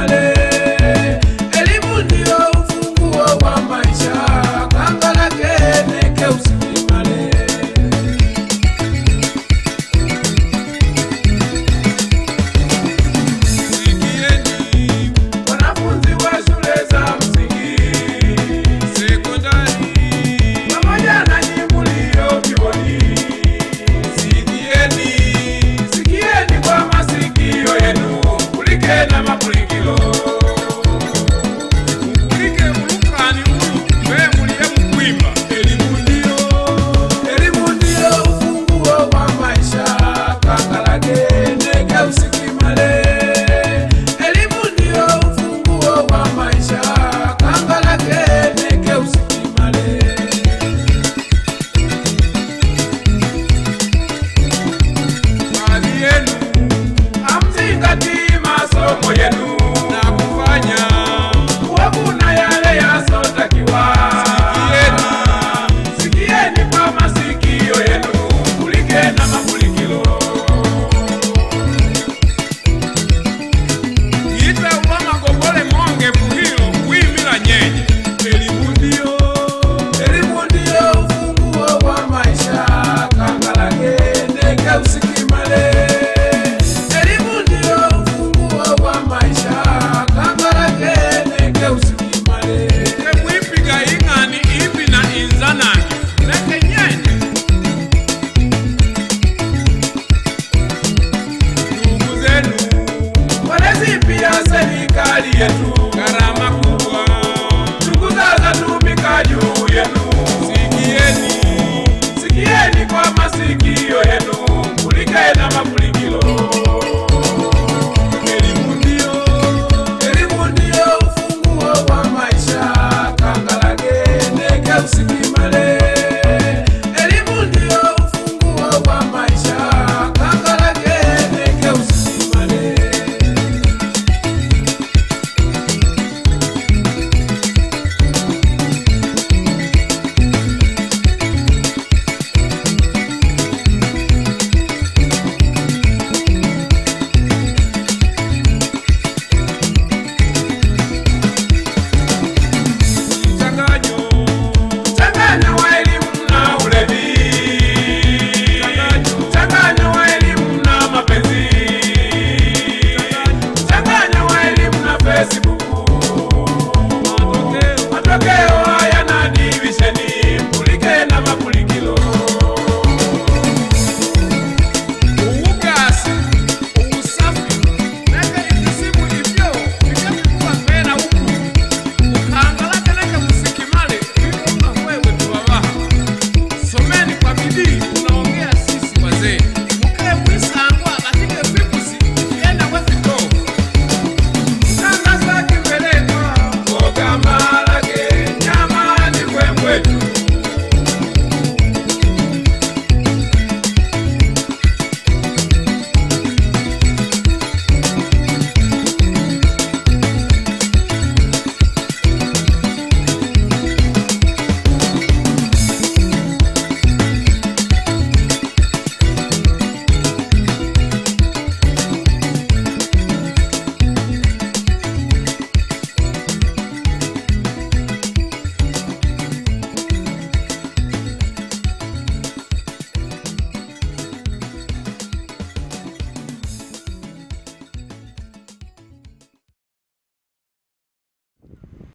usikimale. Elimu ndio ufunguo wa maisha, kangalage neke usikimale. Sikieni wanafunzi wa shule za msingi, sekondari, pamoja na nyinyi mlio vyuoni, sikieni kwa masikio yenu, mulike na mapulikilo. mupulike ulukani ulu mbe muliye mukwimba. Elimu ndio ufunguo wa maisha, kangalage neke usikimale. Elimu ndio ufunguo wa maisha, kangalage neke usikimale. Baadhi yenu Hamzingatii masomo yenu na kufanya kuwavuna yale yasotakiwa. Sikieni kwa masikio yenu, mulike na mapulikilo. ita uwa magobole monge fuhilo kwimila nyenye. Elimu ndio ufunguo wa maisha, kangalage neke usikimale. Elimu ndio ufunguo wa maisha, kangalage neke usikimale. Emwipiga ing'ani ipi na inzanani neke nyenye. Ndugu zenu Walezi pia serikali yetu